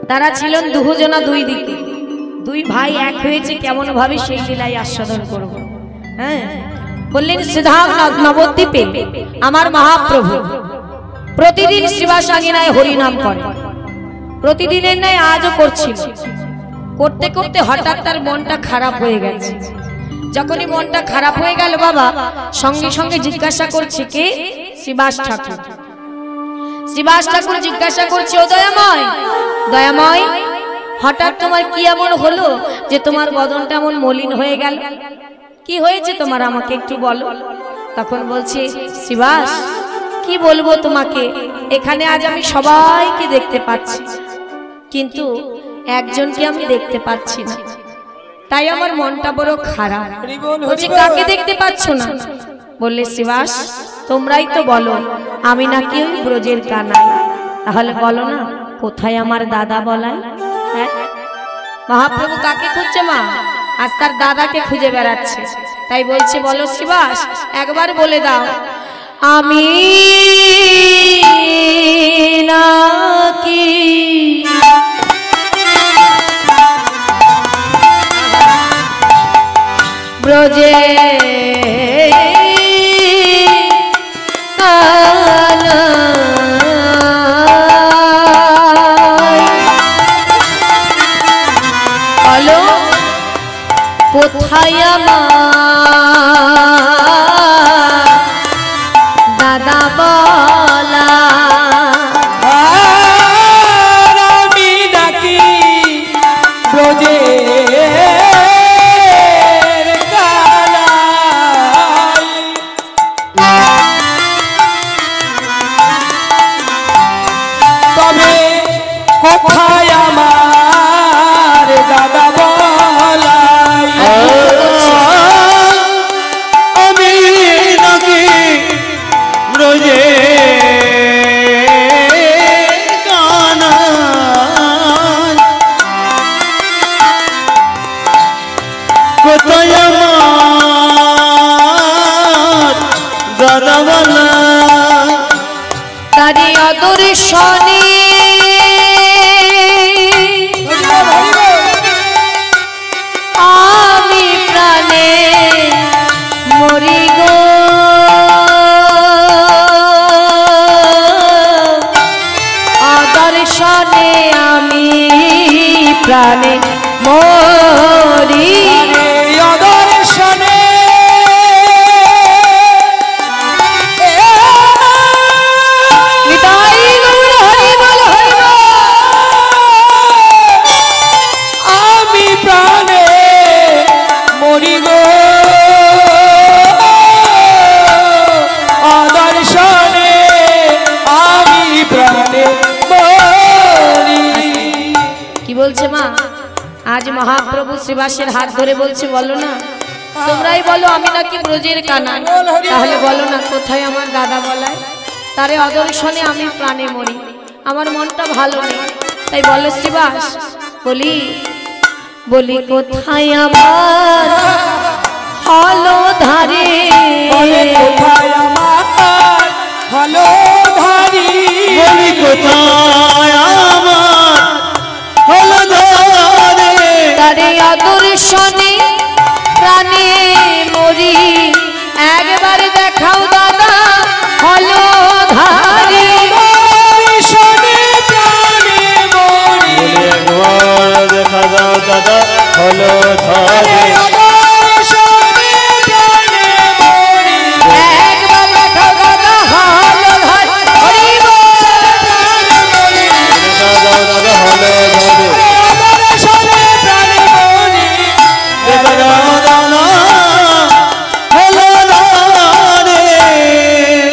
তারা ছিলেন দুজনা দুই দিকে, দুই ভাই এক হয়েছে কেমন ভাবে সেই লীলাই আস্বাদন করব। হ্যাঁ, বললেন সিদ্ধার্থ নবদ্বীপে আমার মহাপ্রভু প্রতিদিন শ্রীবাসাঙ্গিনায় হরিনাম করে, প্রতিদিনের ন্যায় আজও করছিল। করতে করতে হঠাৎ তার মনটা খারাপ হয়ে গেছে। যখনই মনটা খারাপ হয়ে গেল বাবা, সঙ্গে সঙ্গে জিজ্ঞাসা করছে কে? শ্রীবাস ঠাকুর। শ্রীবাস ঠাকুর জিজ্ঞাসা করছে, ও দয়াময়, দয়াময়, হঠাৎ তোমার কি এমন হলো যে তোমার বদনটা এমন মলিন হয়ে গেল? কি হয়েছে তোমার, আমাকে একটু বলো। তখন বলছে, শ্রীবাস কি বলবো তোমাকে, এখানে আজ আমি সবাইকে দেখতে পাচ্ছি, কিন্তু একজনকে আমি দেখতে পাচ্ছি না, তাই আমার মনটা বড় খারাপ। বলছে, কাকে দেখতে পাচ্ছ না? বললে, শ্রীবাস তোমরাই তো বলো আমি নাকি ওই ব্রজের কানাই, তাহলে বলো না কোথায় আমার দাদা বলাই? হ্যাঁ, মহাপ্রভু কাকে খুঁজছে মা? আজ তার দাদাকে খুঁজে বেড়াচ্ছে। তাই বলছে, বলো শ্রীবাস, একবার বলে দাও আমি নাকি ব্রজে বলো কোথায় আমার দাদা বলা? আমি নাকি ব্রজে কোথায় আমার দাদা বলাই? আমি নাকি ব্রজে কোথায় আমার দাদা বলাই? তারি অদর্শনে আমি প্রাণে মরি গো, অদর্শনে আমি প্রাণে মরি। অদর্শনে আমি প্রাণে মরি গো, অদর্শনে আমি প্রাণে মরি। কি বলছে মা? আজ মহাপ্রভু শ্রীবাসের হাত ধরে বলছে, বলো না, তোমরাই বলো আমি নাকি ব্রজের কানাই, তাহলে বলো না কোথায় আমার দাদা বলায়? তারে অদর্শনে আমি প্রাণে মরি, আমার মনটা ভালো নেই, তাই বলো শ্রীবাস। বলি বলি কোথায় আমার হলো ধারে, কোথায় আমার হলো ধারি? বলি কোথায় আমার হলো ধারে? তারে অদর্শনে প্রাণে মরি, একবার দেখাও দাদা হলো ধারে। অদর্শনে প্রাণে মরি, একবার দেখা দাও দাদা হলো ধারে। অদর্শনে প্রাণে মরি, একবার দেখাও দাদা হলো ধারে। হরি বল। দেখা দাও দাদা হলো ধারে। অদর্শনে প্রাণে মরি, দেখা দাও দাদা হলো ধারে।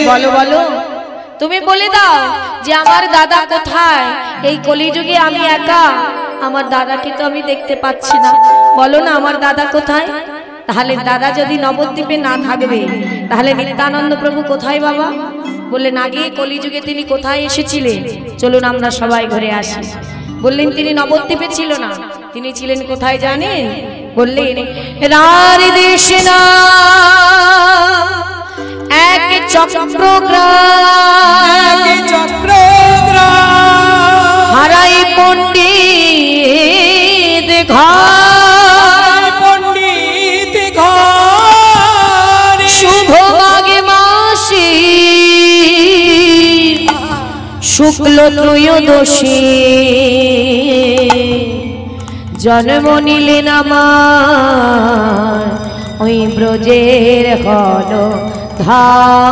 বলো বলো, তুমি বলে দাও যে আমার দাদা কোথায়? এই কলিযুগে আমি একা, আমার দাদাকে তো আমি দেখতে পাচ্ছি না, বলো না আমার দাদা কোথায়? তাহলে দাদা যদি নবদ্বীপে না থাকবে তাহলে নিত্যানন্দ প্রভু কোথায় বাবা? বললেন আগে কলিযুগে তিনি কোথায় এসেছিলেন, চলুন আমরা সবাই ঘরে আসি। বললেন তিনি নবদ্বীপে ছিল না, তিনি ছিলেন কোথায় জানেন? বললেন রার দেশে না এক চক্রগ্রাম, চক্রগ্রাম হারাই পণ্ডিত শুক্ল ত্রয়োদশী জন্ম নিলেন আমার ওই ব্রজের ঘন ধাই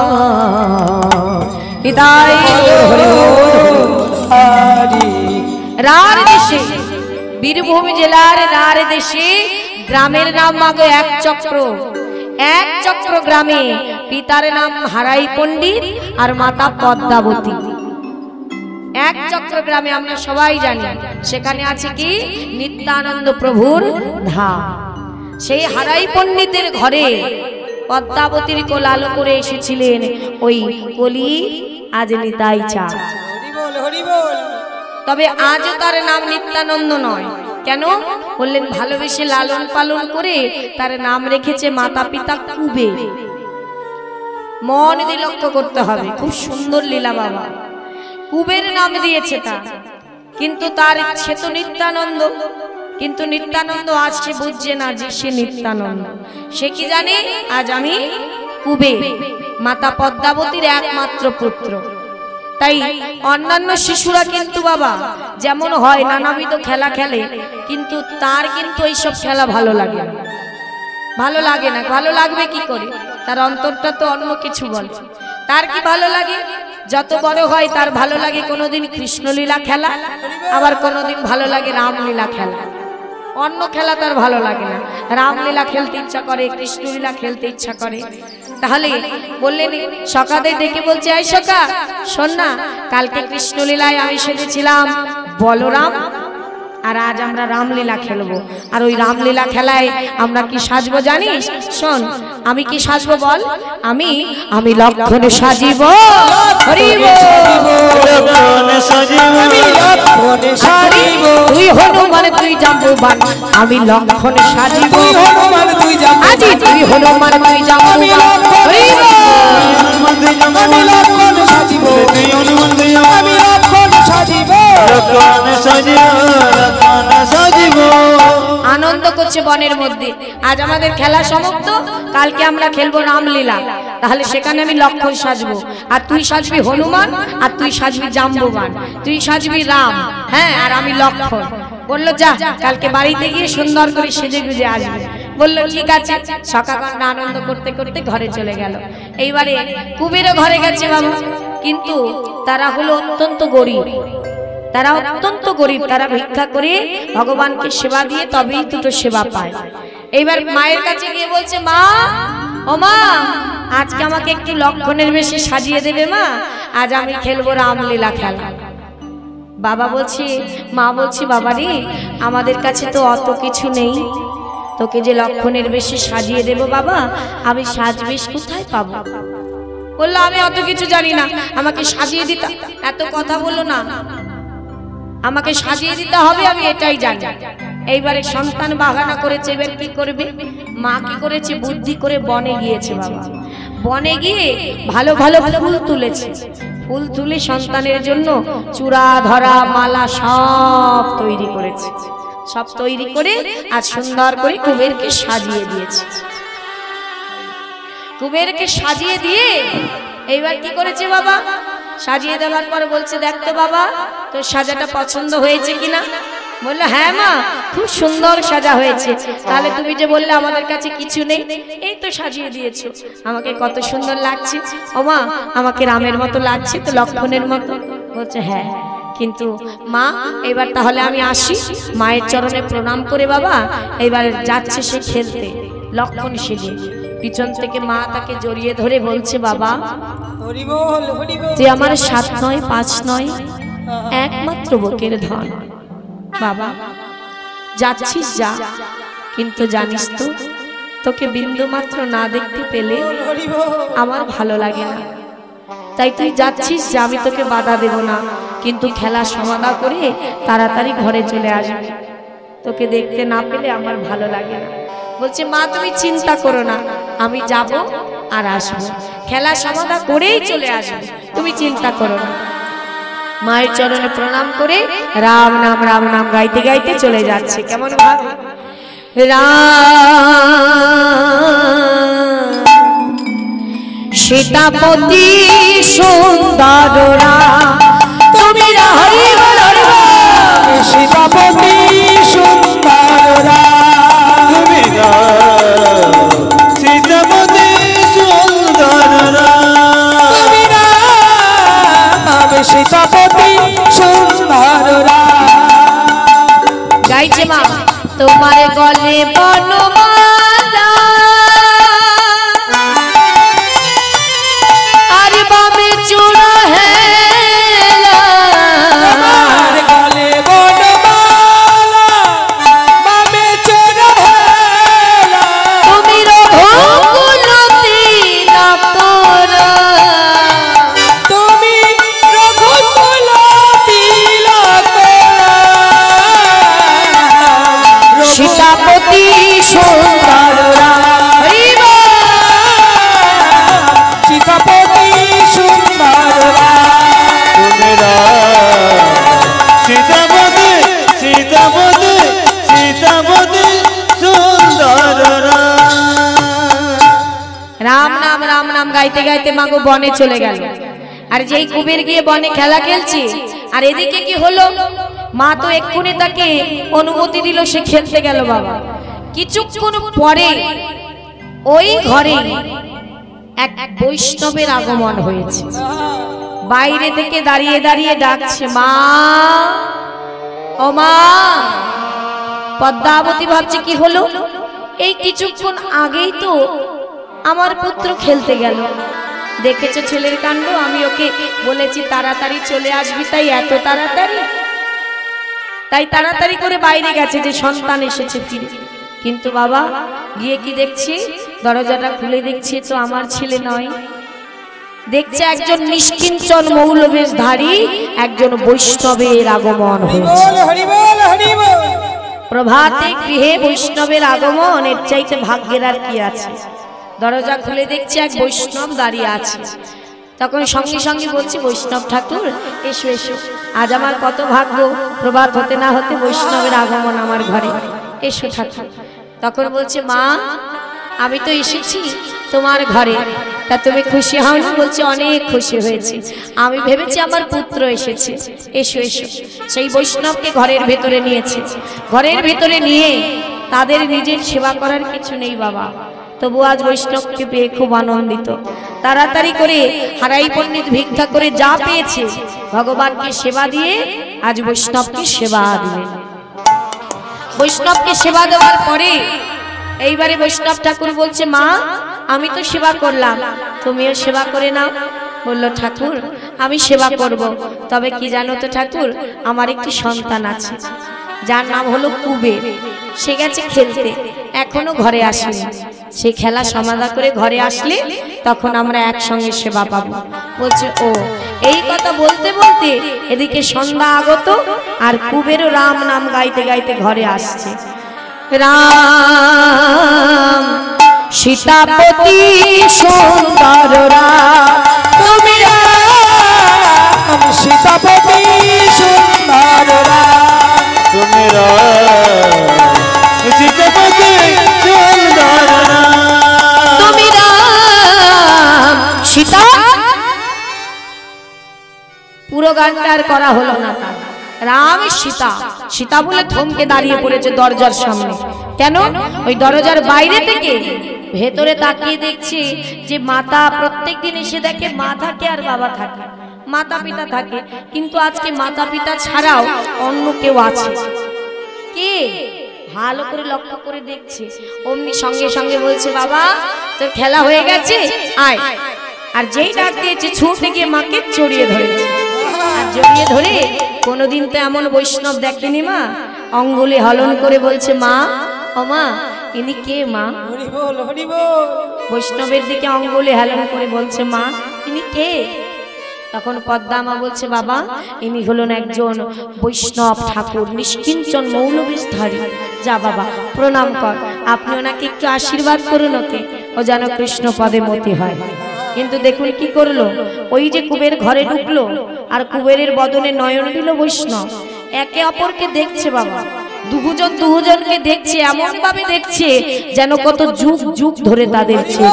রার দেশে বীরভূম জেলার রার দেশে গ্রামের নাম মাগো এক চক্র গ্রামে পিতার নাম হারাই পণ্ডিত আর মাতা পদ্মাবতী। এক চক্র গ্রামে আমরা সবাই জানি সেখানে আছে কি নিত্যানন্দ প্রভুর ধাম। সেই হারাই পণ্ডিতের ঘরে পদ্মাবতীর কোল আলো করে এসেছিলেন ওই কলি আজ নিতাই চাঁদ। তবে আজও তার নাম নিত্যানন্দ নয়। কেন বললেন? ভালোবেসে লালন পালন করে তার নাম রেখেছে মাতা পিতা কুবের। মন দিয়ে লক্ষ্য করতে হবে, খুব সুন্দর লীলা বাবা। কুবের নাম দিয়েছে তার, কিন্তু তার সে তো নিত্যানন্দ। কিন্তু নিত্যানন্দ আজ সে বুঝছে না যে সে নিত্যানন্দ। সে কি জানে আজ আমি কুবের, মাতা পদ্মাবতীর একমাত্র পুত্র। তাই অন্যান্য শিশুরা কিন্তু বাবা যেমন হয় নানাবিধ খেলা খেলে, কিন্তু তার কিন্তু এইসব খেলা ভালো লাগে না। ভালো লাগে না, ভালো লাগবে কি করে? তার অন্তরটা তো অন্য কিছু বলে। তার কি ভালো লাগে? যত বড় হয় তার ভালো লাগে কোনোদিন কৃষ্ণলীলা খেলা, আবার কোনোদিন ভালো লাগে রামলীলা খেলা। অন্য খেলা তার ভালো লাগে না। রামলীলা খেলতে ইচ্ছা করে, কৃষ্ণলীলা খেলতে ইচ্ছা করে। তাহলে বললেন সকালে ডেকে বলছে, এই সকা শোন না, কালকে কৃষ্ণলীলায় আমি সেজেছিলাম বলরাম, আর আজ আমরা রামলীলা খেলবো। আর ওই রামলীলা খেলায় আমরা কি সাজবো জানিস? শোন, আমি কি সাজবো বল? আমি লক্ষণে সাজিব। তুই হনুমান তুই জাম্বুবান, আমি লক্ষণে সাজিব। আজি তুই হনুমান তুই জাম্বুবান, আনন্দ করছে বনের মধ্যে। আজ আমাদের খেলা সমাপ্ত, কালকে আমরা খেলবো রামলীলা। তাহলে সেখানে আমি লক্ষণ সাজবো, আর তুই সাজবি হনুমান, আর তুই সাজবি জাম্বুবান, তুই সাজবি রাম, হ্যাঁ, আর আমি লক্ষণ। বললো যা, কালকে বাড়িতে গিয়ে সুন্দর করে সেজে গুজে আসবে। বললো ঠিক আছে। সকালবেলা আনন্দ করতে করতে ঘরে চলে গেল। এইবারে কুবেরও ঘরে গেছে বাবা, কিন্তু তারা হলো অত্যন্ত গরিব। তারা অত্যন্ত গরিব, তারা ভিক্ষা করে ভগবানকে সেবা দিয়ে তবেই দুটো সেবা পায়। এইবার মায়ের কাছে গিয়ে বলছে, মা ও মা, আজকে আমাকে একটু লক্ষণের বেশি সাজিয়ে দেবে মা, আজ আমি খেলবো রামলীলা খেলা। বাবা বলছে, মা বলছি, বাবা রে আমাদের কাছে তো অত কিছু নেই, তোকে যে লক্ষণের বেশি সাজিয়ে দেব বাবা, আমি সাজবেশ কোথায় পাবো? বললো আমি অত কিছু জানি না, আমাকে সাজিয়ে দিতে। এত কথা বললো না, আমাকে সাজিয়ে দিতে হবে, আমি এটাই জানি। এইবারে সন্তান বাহানা করেছে, এবার কি করবে? মা কি করেছে? বুদ্ধি করে বনে গিয়েছে বাবা। বনে গিয়ে ভালো ভালো ফুল তুলেছে। ফুল তুলে সন্তানের জন্য চূড়া ধরা মালা সব তৈরি করেছে। সব তৈরি করে আজ সুন্দর করে কুবেরকে সাজিয়ে দিয়েছে। কুবেরকে সাজিয়ে দিয়ে এইবার কি করেছে বাবা? সাজিয়ে দেওয়ার পর বলছে, দেখতে বাবা তোর সাজাটা পছন্দ হয়েছে কিনা? বললো হ্যাঁ মা, খুব সুন্দর সাজা হয়েছে। তাহলে তুমি যে বললে আমাদের কাছে কিছু নেই, এই তো সাজিয়ে দিয়েছো, আমাকে কত সুন্দর লাগছে। ও মা, আমাকে রামের মতো লাগছে তো, লক্ষণের মতো? বলছে হ্যাঁ। কিন্তু মা এবার তাহলে আমি আসি। মায়ের চরণে প্রণাম করে বাবা এবার যাচ্ছে সে খেলতে লক্ষণ সেজে। পিছন থেকে মা তাকে জড়িয়ে ধরে বলছে, বাবা তুই আমার 7 নয় 5 নয়, একমাত্র বুকের ধন। বাবা যাচ্ছিস যা, কিন্তু জানিস তো তোকে বিন্দু মাত্র না দেখতে পেলে আমার ভালো লাগে না। তাই তুই যাচ্ছিস যা, আমি তোকে বাধা দেব না, কিন্তু খেলা সমাধা করে তাড়াতাড়ি ঘরে চলে আসবি। তোকে দেখতে না পেলে আমার ভালো লাগে না। বলছে মা তুমি চিন্তা করো না, আমি যাব আর আসবো, খেলা সমাধা করেই চলে আসবো, তুমি চিন্তা করো না। মায়ের চরণে প্রণাম করে রাম নাম গাইতে গাইতে চলে যাচ্ছে। কেমন ভাবে রাম সীতাপতি সুন্দর রাম তুমি হরি বল হরি বল। সীতাপতি সুন্দর রাম তুমি সীতাপতি সুন্দর রাম তুমি সীতাপতি সুন্দর রাম। গাইছে মা তোমার গলে বনমালা আর বামে চূড়া হেলা তোমার গলে বনমালা বামে চূড়া হেলা তুমি রঘুকুলতি নতরা তুমি রঘুকুলতি নতরা সীতাপতি সুন্দর রাম হরি বল। সীতাপতি সুন্দর রাম তুমি সীতাপতি সীতাপতি সীতাপতি সুন্দর রাম নাম রাম নাম গাইতে গাইতে মাগো বনে চলে গেল। আর যেই কুবের গিয়ে বনে খেলা খেলছে আর এদিকে কি হলো, মা তো এক্ষুনি তাকে অনুমতি দিল, সে খেলতে গেল। বাবা কিছুক্ষণ পরে ওই ঘরে এক বৈষ্ণবের আগমন হয়েছে। বাইরে থেকে দাঁড়িয়ে দাঁড়িয়ে ডাকছে, মা ও মা। পদ্মাবতী ভাবছে কি হলো, এই কিছুক্ষণ আগেই তো আমার পুত্র খেলতে গেল, দেখেছো ছেলের কাণ্ড, আমি ওকে বলেছি তাড়াতাড়ি চলে আসবি, তাই এত তাড়াতাড়ি করে বাইরে গেছে যে সন্তান এসেছে ফিরে। কিন্তু বাবা গিয়ে কি দেখছি, দরজাটা খুলে দেখছি তো আমার ছেলে নয়, দেখছে একজন নিষ্কিঞ্চন মৌলবেশধারী একজন বৈষ্ণবের আগমন হয়েছে। হরি বল হরি বল। প্রভাতে গৃহে বৈষ্ণবের আগমন, এর চাইতে ভাগ্যের আর কি আছে। দরজা খুলে দেখছি এক বৈষ্ণব দাঁড়িয়ে আছে। তখন সঙ্গে সঙ্গে বলছি, বৈষ্ণব ঠাকুর এসো এসো, আজ আমার কত ভাগ্য, প্রভাত হতে না হতে বৈষ্ণবের আগমন আমার ঘরে, এসো ঠাকুর। তখন বলছে, মা আমি তো এসেছি তোমার ঘরে, তা তুমি খুশি হওনি? বলছে, অনেক খুশি হয়েছে, আমি ভেবেছি আমার পুত্র এসেছে, এসো এসো। সেই বৈষ্ণবকে ঘরের ভেতরে নিয়েছে। ঘরের ভেতরে নিয়ে তাদের নিজের সেবা করার কিছু নেই বাবা, তবু আজ বৈষ্ণবকে পেয়ে খুব আনন্দিত। তাড়াতাড়ি করে হারাই পণ্ডিত ভিক্ষা করে যা পেয়েছে ভগবানকে সেবা দিয়ে আজ বৈষ্ণবকে সেবা দিলেন। বৈষ্ণবকে সেবা দেওয়ার পরে এইবারে বৈষ্ণব ঠাকুর বলছে, মা আমি তো সেবা করলাম, তুমিও সেবা করে নাও। বলল, ঠাকুর আমি সেবা করব, তবে কি জানো তো ঠাকুর, আমার একটি সন্তান আছে যার নাম হলো কুবের, সে গেছে খেলতে, এখনো ঘরে আসেনি। সে খেলা সমাধা করে ঘরে আসলে তখন আমরা একসঙ্গে সেবা পাবো। বলছে, ও এই কথা বলতে বলতে এদিকে সন্ধ্যা আগত, আর কুবেরও রাম নাম গাইতে গাইতে ঘরে আসছে। রাম সীতাপতি সুন্দর রাম তুমি রাম সীতাপতি সুন্দর রাম তুমি সীতাপতি সুন্দর রাম তুমি রাম সীতা। পুরো গানটা আর করা হলো না তার। রাম সীতা, সীতা বলে থমকে দাঁড়িয়ে পড়েছে দরজার সামনে। কেন? ওই দরজার বাইরে থেকে ভেতরে তাকিয়ে দেখছি যে মাতা প্রত্যেকদিন এসে দেখে মা থাকে আর বাবা থাকে, মাতা পিতা থাকে, কিন্তু আজকে মাতা পিতা ছাড়াও অন্য কেউ আছে। কে? ভালো করে লক্ষ্য করে দেখছে। অমনি সঙ্গে সঙ্গে বলছে, বাবা তোর খেলা হয়ে গেছে, আয়। আর যেই ডাক দিয়েছে ছুটে গিয়ে মাকে জড়িয়ে ধরেছে। আর জড়িয়ে ধরে, কোনোদিন তো এমন বৈষ্ণব দেখেনি মা, অঙ্গুলি হলন করে বলছে, মা ও মা ইনি কে মা? হরি বল হরি বল। বৈষ্ণবের দিকে অঙ্গুলি হেলন করে বলছে, মা ইনি কে? তখন পদ্মা মা বলছে, বাবা ইনি হলেন একজন বৈষ্ণব ঠাকুর, নিষ্কিঞ্চন মৌলবেশধারী। যা বাবা প্রণাম কর, আপনি ওনাকে একটু আশীর্বাদ করুন, ওকে ও যেন কৃষ্ণ পদে মতি হয়। কিন্তু দেখুন কি করলো, ওই যে কুবের ঘরে ঢুকলো আর কুবেরের বদনে নয়ন দিল বৈষ্ণব। একে অপরকে দেখছে বাবা, দুজনকে দেখছে, এমন ভাবে দেখছে যেন কত যুগ যুগ ধরে তাদের চেনে।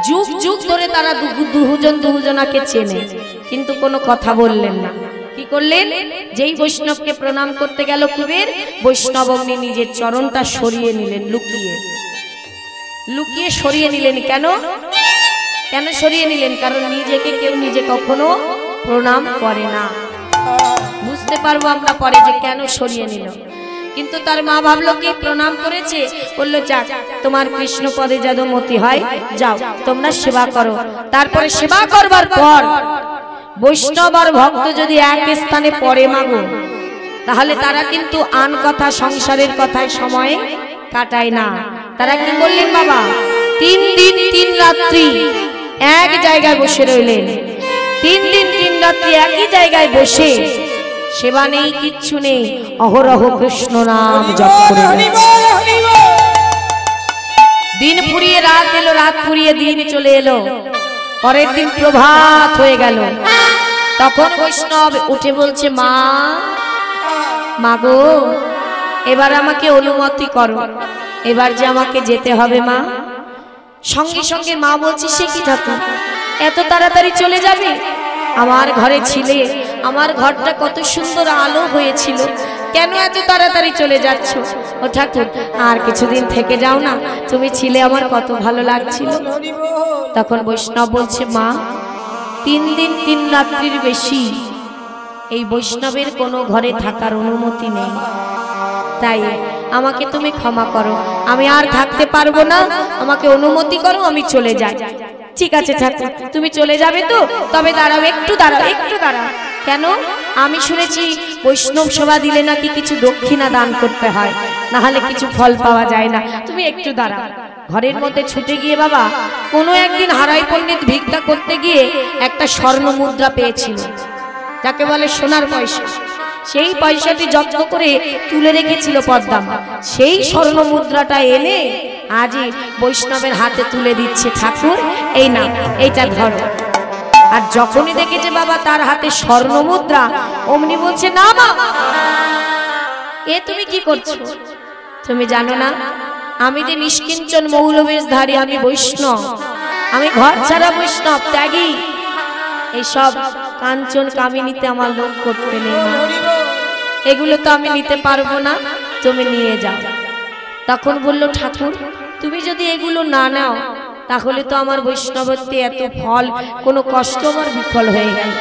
যুগ যুগ ধরে তারা দুজনাকে চেনে, কিন্তু কোনো কথা বললেন না। কি করলেন? যেই বৈষ্ণবকে প্রণাম করতে গেল কুবের, বৈষ্ণব অমনি নিজের চরণটা সরিয়ে নিলেন, লুকিয়ে লুকিয়ে সরিয়ে নিলেন। কেন কেন সরিয়ে নিলেন? কারণ নিজেকে কেউ নিজে কখনো প্রণাম করে না। বুঝতে পারবো আমরা পরে যে কেন সরিয়ে নিল। কিন্তু তার মা ভাবলো কি প্রণাম করেছে, বললো যাক তোমার কৃষ্ণ পদে যেন মতি হয়, যাও তোমরা সেবা করো। তারপরে সেবা করবার পর বৈষ্ণব আর ভক্ত যদি এক স্থানে পড়ে মাগো, তাহলে তারা কিন্তু আন কথা সংসারের কথায় সময় কাটায় না। তারা কি করলেন বাবা? 3 দিন 3 রাত্রি এক জায়গায় বসে রইলেন। 3 দিন 3 রাত্রি একই জায়গায় বসে সেবা নেই, কিচ্ছু নেই, অহরহ কৃষ্ণ নাম জপ করে যাচ্ছে। দিন ফুরিয়ে রাত এলো, রাত ফুরিয়ে দিন চলে এলো। পরের দিন প্রভাত হয়ে গেল। তখন বৈষ্ণব উঠে বলছে, মা মাগো এবার আমাকে অনুমতি করো, এবার যে আমাকে যেতে হবে মা। সঙ্গে সঙ্গে মা বলছে, সে কি ঠাকুর এত তাড়াতাড়ি চলে যাবে? আমার ঘরে ছিলে, আমার ঘরটা কত সুন্দর আলো হয়েছিল, কেন এত তাড়াতাড়ি চলে যাচ্ছ? ও ঠাকুর আর কিছুদিন থেকে যাও না, তুমি ছিলে আমার কত ভালো লাগছিল। তখন বৈষ্ণব বলছে, মা 3 দিন 3 রাত্রির বেশি এই বৈষ্ণবের কোনো ঘরে থাকার অনুমতি নেই, তাই আমাকে তুমি ক্ষমা করো, আমি আর থাকতে পারবো না, আমাকে অনুমতি করো, আমি চলে যাই। ঠিক আছে ঠাকুর তুমি চলে যাবে তো, তবে দাঁড়াও, একটু দাঁড়াও, একটু দাঁড়াও। কেন? আমি শুনেছি বৈষ্ণব সেবা দিলে নাকি কিছু দক্ষিণা দান করতে হয়, না হলে কিছু ফল পাওয়া যায় না। তুমি একটু দাঁড়াও। ঘরের মধ্যে ছুটে গিয়ে বাবা কোনো একদিন হারাই পণ্ডিত ভিক্ষা করতে গিয়ে একটা স্বর্ণ মুদ্রা পেয়েছিল, যাকে বলে সোনার পয়সা। সেই পয়সাটি যত্ন করে তুলে রেখেছিল পদ্মামা। সেই স্বর্ণ মুদ্রাটা এনে আজই বৈষ্ণবের হাতে তুলে দিচ্ছে, ঠাকুর এই না, এইটা ধরো। আর যখনই দেখেছে বাবা তার হাতে স্বর্ণ মুদ্রা, অমনি বলছে, না মা এ তুমি কি করছো? তুমি জানো না আমি যে নিষ্কিঞ্চন মৌলবেশধারী, আমি বৈষ্ণব, আমি ঘর ছাড়া বৈষ্ণব ত্যাগী, এইসব কাঞ্চন কামিনীতে আমার লোক করতে নেই, এগুলো তো আমি নিতে পারবো না, তুমি নিয়ে যাও। তখন বলল, ঠাকুর তুমি যদি এগুলো না নাও তাহলে তো আমার বৈষ্ণবত্বে এত ফল, কোনো কষ্ট আমার বিফল হয়ে গেল,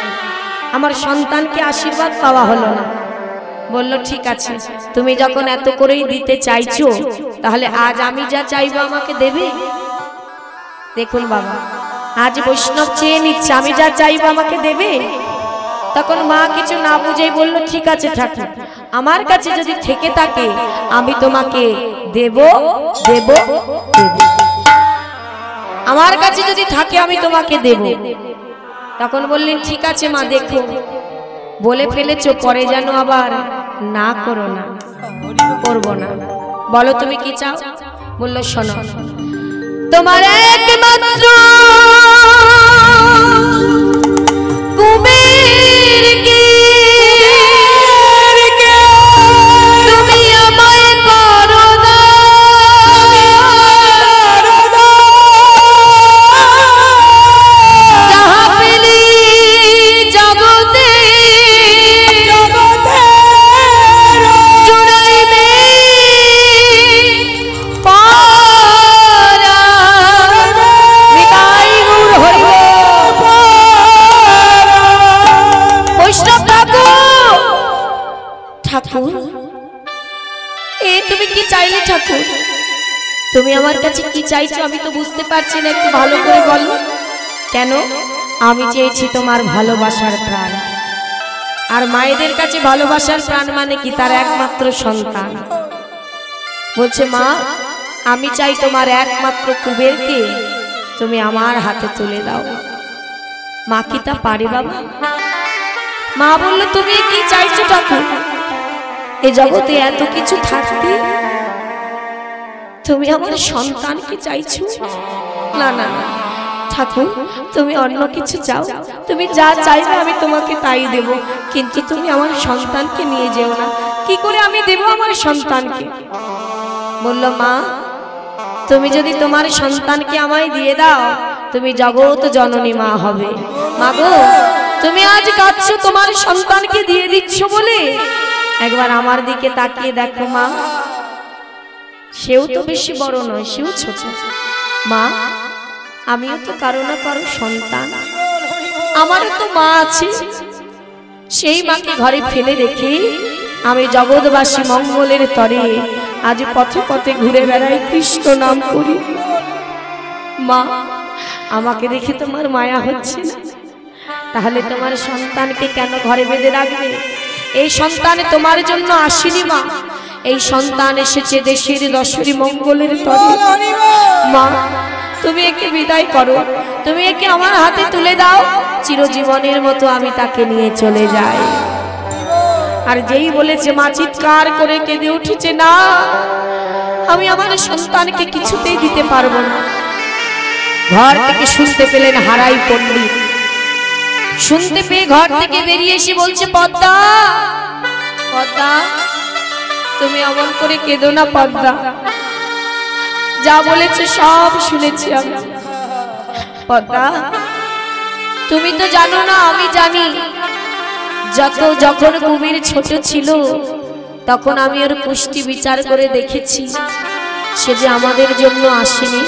আমার সন্তানকে আশীর্বাদ পাওয়া হলো না। বলল ঠিক আছে, তুমি যখন এত করেই দিতে চাইছো তাহলে আজ আমি যা চাইবো আমাকে দেবে। দেখুন বাবা আজ বৈষ্ণব চেয়ে নিচ্ছে, আমি যা চাইবো আমাকে দেবে। তখন মা কিছু না বুঝেই বলল, ঠিক আছে ঠাকুর আমার কাছে যদি থেকে থাকে আমি তোমাকে দেব দেব দেব, আমার কাছে যদি থাকে আমি তোমাকে দেব। তখন বললেন, ঠিক আছে মা, দেখো বলে ফেলেছো, পরে যেন আবার না করো না। করবো না। বলো তুমি কি চাও? বললো, শোনো তোমার একমাত্র কুবেরকে তুমি আমায় করো না, যাহা পেলি জগতে জুড়াইবে পারা। বিদায় গৌর হরি বৈষ্ণব ঠাকুর, এ তুমি কি চাইলে ঠাকুর? তুমি আমার কাছে কি চাইছো আমি তো বুঝতে পারছি না, একটু ভালো করে বলো। কেন? আমি চেয়েছি তোমার ভালোবাসার প্রাণ। আর মায়েদের কাছে ভালোবাসার প্রাণ মানে কি? তার একমাত্র সন্তান। বলছে, মা আমি চাই তোমার একমাত্র কুবেরকে তুমি আমার হাতে তুলে দাও। মা কি তা পারে বাবা? মা বলল, তুমি কি চাইছো ঠাকুর? এ জগতে এত কিছু থাকতে তুমি আমার সন্তানকে চাইছো? না না না ঠাকুর, তুমি অন্য কিছু চাও, তুমি যা চাইবে আমি তোমাকে তাই দেব, কিন্তু তুমি আমার সন্তানকে নিয়ে যেও না। কি করে আমি দেব আমার সন্তানকে? বলল, মা তুমি যদি তোমার সন্তানকে আমায় দিয়ে দাও তুমি জগৎ জননী মা হবে। মা গো, তুমি আজ কাঁদছো তোমার সন্তানকে দিয়ে দিচ্ছ বলে, একবার আমার দিকে তাকিয়ে দেখো মা, সেও তো বেশি বড় নয়, সেও ছোট। মা, আমিও তো কারো না কারো সন্তান, আমারও তো মা আছে। সেই মাকে ঘরে ফেলে রেখে আমি জগৎবাসী মঙ্গলের তরে আজ পথে পথে ঘুরে বেড়াই, কৃষ্ণ নাম করি। মা, আমাকে দেখে তোমার মায়া হচ্ছে না? তাহলে তোমার সন্তানকে কেন ঘরে বেঁধে রাখবে? এই সন্তান তোমার জন্য আসেনি মা, এই সন্তান এসেছে দেশের দশের মঙ্গলের তরে। মা, তুমি একে বিদায় করো, তুমি একে আমার হাতে তুলে দাও, চিরজীবনের মতো আমি তাকে নিয়ে চলে যাই। আর যেই বলেছে মা চিৎকার করে কেঁদে উঠেছে, না, আমি আমার সন্তানকে কিছুতেই দিতে পারবো না। ঘর থেকে শুনতে পেলেন হারাই পণ্ডিত, শুনতে পেয়ে ঘর থেকে বেরিয়ে এসে বলছে, পদ্মা, পদ্মা, তুমি অমন করে কেঁদো না পদ্মা, যা বলেছে সব শুনেছি আমি। পদ্মা, তুমি তো জানো না, আমি জানি। যখন কুমির ছোট ছিল তখন আমি ওর পুষ্টি বিচার করে দেখেছি, সে যে আমাদের জন্য আসেনি,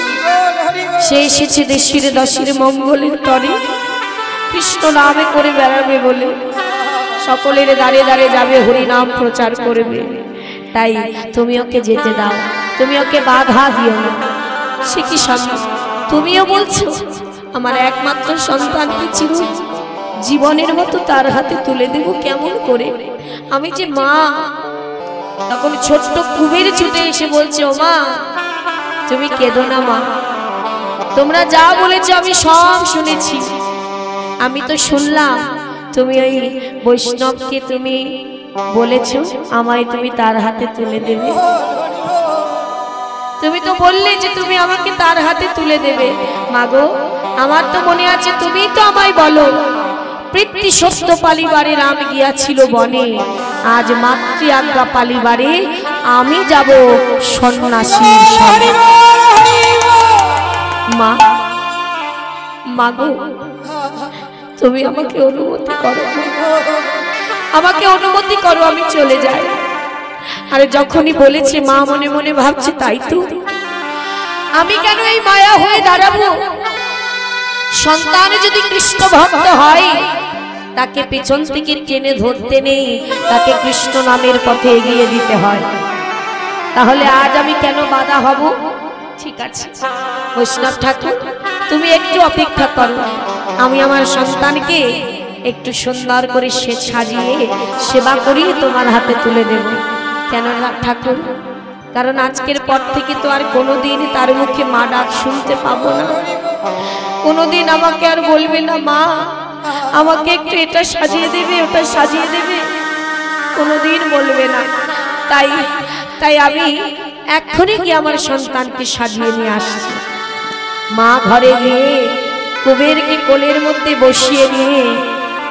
সে এসেছে দেশের দশের মঙ্গলের তরে কৃষ্ণ নামে করে বেড়াবে বলে, সকলের দাঁড়ে দাঁড়ে যাবে, হরি নাম প্রচার করবে। তাই তুমি ওকে যেতে দাও, তুমি ওকে বাধা দিও না। সে কি সম্ভব? তুমিও বলছো আমার একমাত্র সন্তানকে চির জীবনের মতো তার হাতে তুলে দেব কেমন করে? আমি যে মা। তখন ছোট্ট কুমির ছুটে এসে বলছে, ও মা, তুমি কেঁদো না মা, তোমরা যা বলেছো আমি সব শুনেছি। আমি তো শুনলাম তুমি ওই বৈষ্ণবকে তুমি বলেছো আমায় তুমি তার হাতে তুলে দেবে। তুমি তো বললে যে তুমি আমাকে তার হাতে তুলে দেবে। মাগো, আমার তো মনে আছে, তুমি তো আমায় বলো, প্রীতি সত্য পালিবারে রাম গিয়াছিল বনে, আজ মাতৃ আজ্ঞা পালিবারে আমি যাব সন্ন্যাসীর সঙ্গে। মা, মাগো, তুমি আমাকে অনুমতি করো, আমাকে অনুমতি করো, আমি চলে যাই। আরে যখনই বলেছে মা মনে মনে ভাবছে, তাই তো, আমি কেন এই মায়া হয়ে দাঁড়াবো? সন্তান যদি কৃষ্ণ ভক্ত হয় তাকে পেছন থেকে টেনে ধরতে নেই, তাকে কৃষ্ণ নামের পথে এগিয়ে দিতে হয়। তাহলে আজ আমি কেন বাধা হব? ঠিক আছে বৈষ্ণব ঠাকুর, তুমি একটু অপেক্ষা করো, আমি আমার সন্তানকে একটু সুন্দর করে সাজিয়ে সেবা করিয়ে তোমার হাতে তুলে দেব। কেন ঠাকুর? কারণ আজকের পর থেকে তো আর কোনোদিন তার মুখে মা ডাক শুনতে পাবো না। কোনোদিন আমাকে আর বলবে না মা আমাকে একটু এটা সাজিয়ে দেবে, ওটা সাজিয়ে দেবে, কোনোদিন বলবে না। তাই আমি এক্ষুনি গিয়ে আমার সন্তানকে সাজিয়ে নিয়ে আসছি। মা ঘরে গিয়ে কুবেরকে কোলের মধ্যে বসিয়ে নিয়ে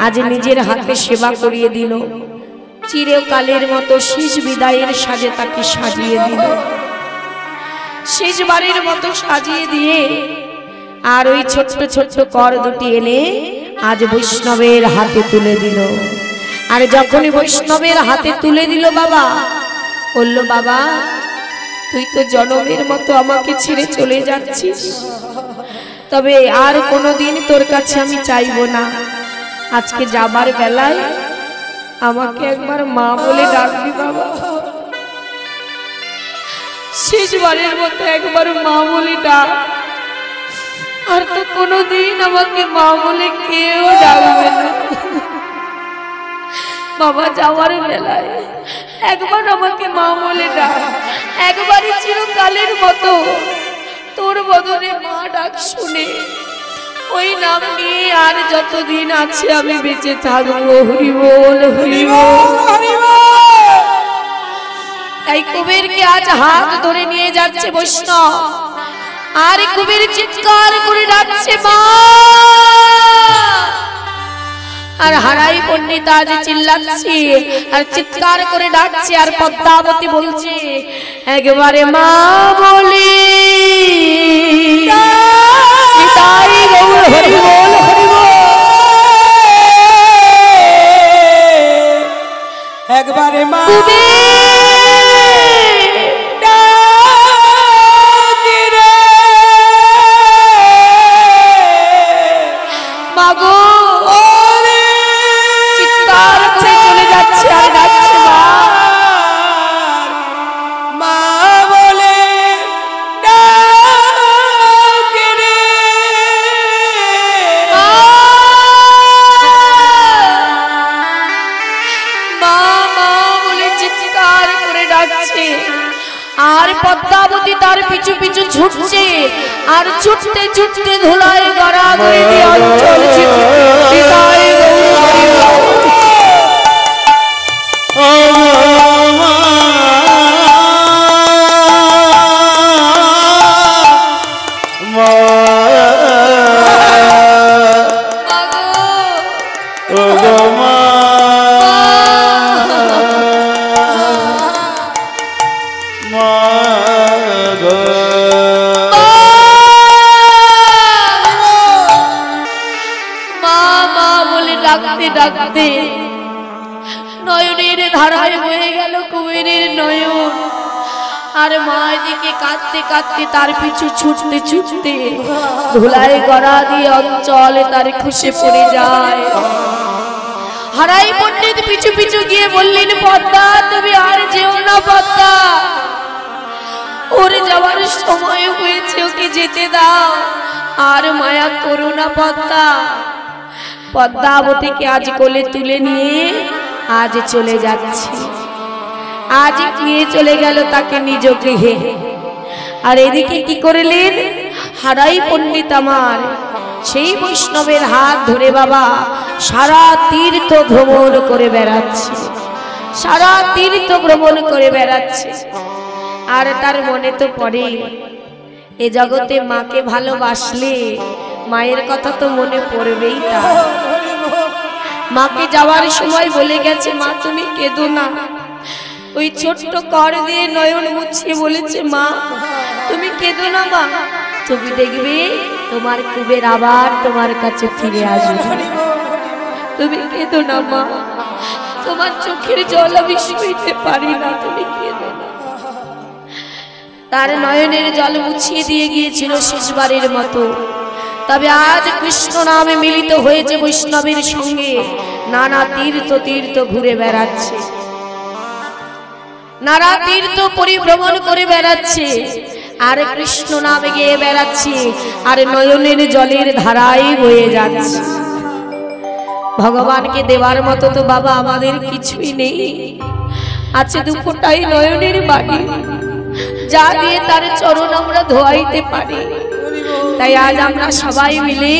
আজ নিজের হাতে সেবা করিয়ে দিল। চিরকালের মতো শেষ বিদায়ের সাজে তাকে সাজিয়ে দিল, শেষবারের মতো সাজিয়ে দিয়ে আর ওই ছোট্ট ছোট্ট কর দুটি এনে আজ বৈষ্ণবের হাতে তুলে দিল। আর যখনই বৈষ্ণবের হাতে তুলে দিল, বাবা বলল, বাবা তুই তো জনমের মতো আমাকে ছেড়ে চলে যাচ্ছিস, তবে আর কোনোদিন তোর কাছে আমি চাইবো না। আজকে যাবার বেলায় আমাকে একবার মা বলে ডাকবি বাবা, শেষবারের মতো একবার মা বলে ডাক। আর তো কোনোদিন আমাকে মা বলে কেউ ডাকবে না। বাবা যাওয়ার বেলায় একবার আমাকে মা বলে ডাক, একবারই চিরকালের মতো তোর বদলে মা ডাক শুনে ওই নাম নিয়ে আর যতদিন আছে আমি বেঁচে থাকবো। হরি বল, হরি বল, হরি বল। তাই কুবেরকে আজ হাত ধরে নিয়ে যাচ্ছে বৈষ্ণব, আর কুবের চিৎকার করে ডাকছে মা। আর হারাই পণ্ডিত আজ চিল্লাচ্ছে আর চিৎকার করে ডাকছে, আর পদ্মাবতী বলছে, একবারে মা বলি নিতাই গৌর হরি বল হরি বল। একবারে মা পদ্মাবতী তার পিছু পিছু ছুটছে আর ছুটতে ছুটতে ধুলায় গড়াগড়ি দিয়ে অঞ্চল নিতাই গৌর হরি বল। ডাকতে নয়নের ধারায় বয়ে গেল কুবেরের নয়ন আর মা দিকে কাঁদতে কাঁদতে তার পিছু ছুটতে ছুটতে ধুলায় গড়া দিয়ে অঞ্চলে তার খসে পড়ে যায়। হারাই পণ্ডিত পিছু পিছু গিয়ে বললেন, পদ্মা তুমি আর যেও না পদ্মা, ওরে যাওয়ার সময় হয়েছে, ওকে যেতে দাও, আর মায়া করো না পদ্মা। পদ্মাবতীকে আজ কোলে তুলে নিয়ে আজ চলে যাচ্ছে, আজ নিয়ে চলে গেল তাকে নিজ গৃহে। আর এদিকে কি করলেন, হারাই পণ্ডিত আমার সেই বৈষ্ণবের হাত ধরে বাবা সারা তীর্থ ভ্রমণ করে বেড়াচ্ছে, সারা তীর্থ ভ্রমণ করে বেড়াচ্ছে। আর তার মনে তো পড়ে এ জগতে মাকে ভালোবাসলে মায়ের কথা তো মনে পড়বেই। তা মাকে যাওয়ার সময় বলে গেছে, মা তুমি কেঁদো না, ওই ছোট্ট কর দিয়ে নয়ন মুছিয়ে বলেছে, মা তুমি কেঁদো না মা, তুমি দেখবে তোমার কুবের আবার তোমার কাছে ফিরে আসবে, তুমি কেঁদো না মা, তোমার চোখের জল আমি সইতে পারি না, তুমি কেঁদো না। তার নয়নের জল মুছিয়ে দিয়ে গিয়েছিল শেষবারের মতো। তবে আজ কৃষ্ণ নামে মিলিত হয়েছে বৈষ্ণবের সঙ্গে, নানা তীর্থ তীর্থ ঘুরে বেড়াচ্ছে, নানা তীর্থ পরিভ্রমণ করে বেড়াচ্ছে, আর কৃষ্ণ নামে গিয়ে বেড়াচ্ছে, আর নয়নের জলের ধারাই বয়ে যাচ্ছে। ভগবানকে দেওয়ার মতো তো বাবা আমাদের কিছুই নেই, আছে দুফোটাই নয়নের বাণী, যা দিয়ে তার চরণ আমরা ধোয়াইতে পারি। তাই আজ আমরা সবাই মিলে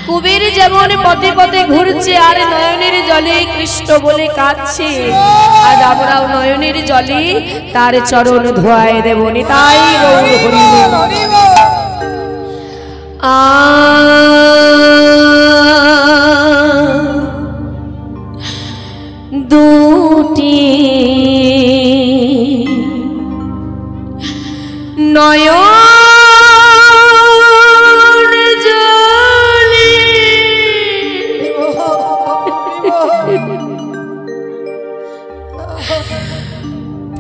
কুবের যেমন পথে পথে ঘুরছে আর নয়নের জলে কৃষ্ণ বলে কাঁদছে, আজ আমরাও নয়নের জলে তার চরণ ধোয়ায় দেব। নিতাই গৌর হরি বল। দুটি নয়ন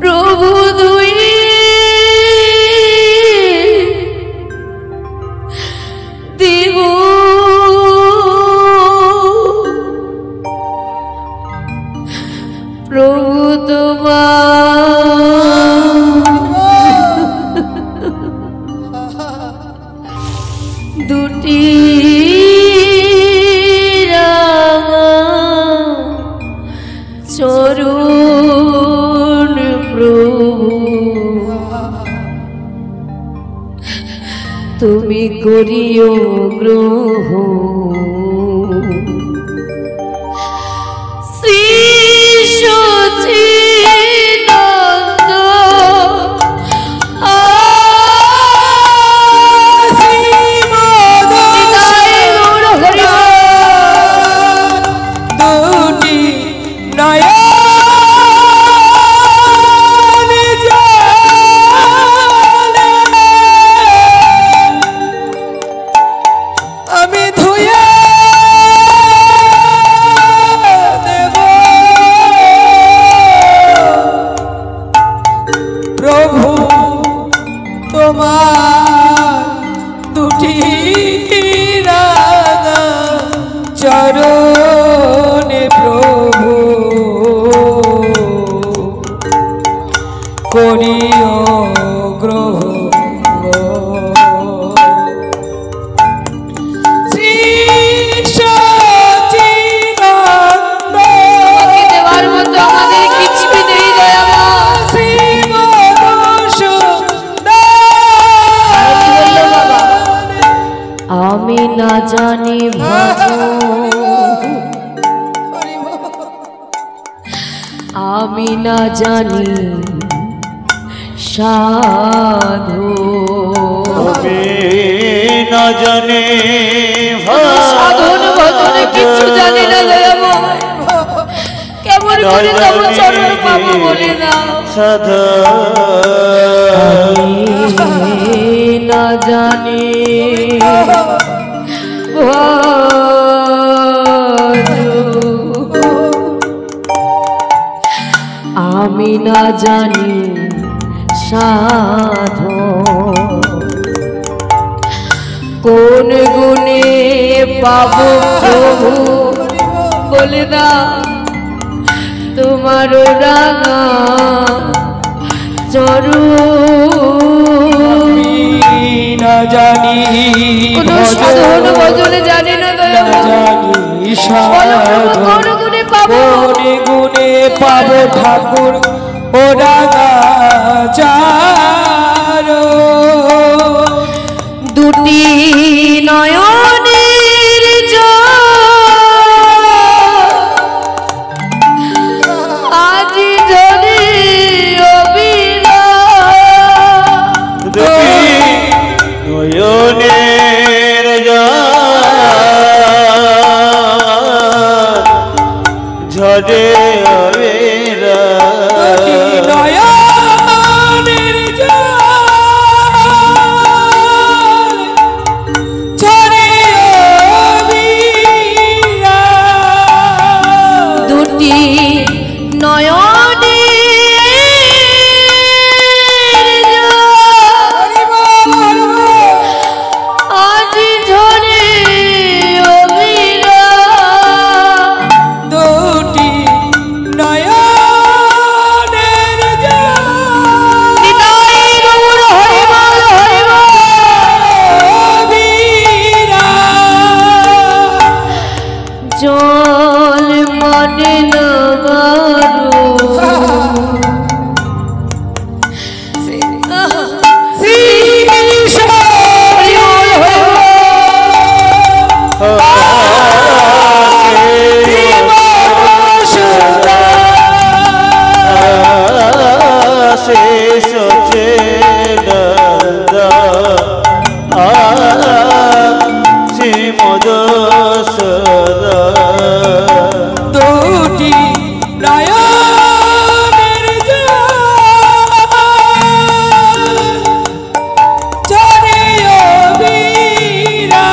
প্রভু দুই দেব প্রভু দুটি চরণ প্রভু তুমি করিও গ্রহণ। শ্রী সচিদানন্দ দুটি নয়ন জানি ভাবো আমি না জানি সাধু না জানে সাধন ভজন কিছু জানি না দয়াময় কেমন করে তব চরণ পাবো বলে দাও সাধা না জানি আমি না জানি সাধু কোন গুণে পাবো প্রভু বলে দাও তোমার রাঙা চরণ না জানি কোন সাধন ভজনে জানি না জানি কোন গুণে পাবো কোনে গুণে পাবো ঠাকুর ও রাগাচার দুটি নয়নের জল আজি ধরে নয়নের ঝরে আবেরা নয়নের ঝরে আবিরা দুটি নয়নের জল আজি ঝরে দুটি নয়নের আবিরা জল মনে নগরু দুটি নয়নের ঝরে আবিরা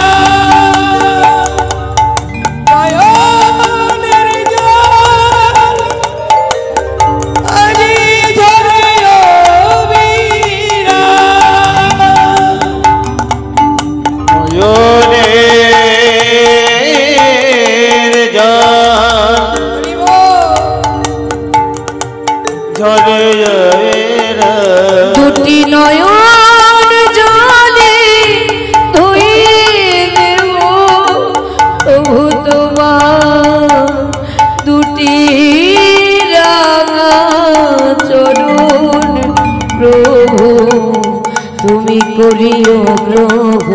নয়নের আজি ঝরে আবিরা ঝরে আবেরা দুটি নয়ন জলে ধুইয়ে দেব প্রভু তোমার দুটি রাঙা চরণ প্রভু তুমি করিও গ্রহ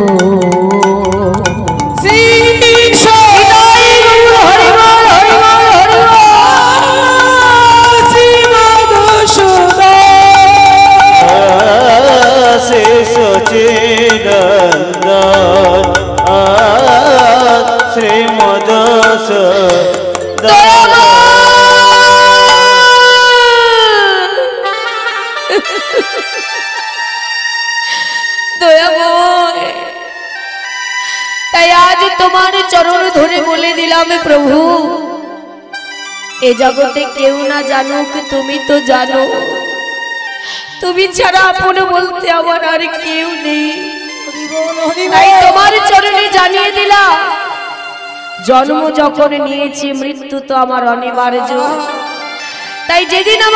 শ্রীমদস দয়াময় তাই আজ তোমার চরণ ধরে বলে দিলাম প্রভু এ জগতে কেউ না জানুক তুমি তো জানো তুমি ছাড়া আপন বলতে আমার আর কেউ নেই তাই তোমার চরণে জানিয়ে দিলাম জন্ম যখন নিয়েছি মৃত্যু তো আমার অনিবার্য তাই যেদিন আমার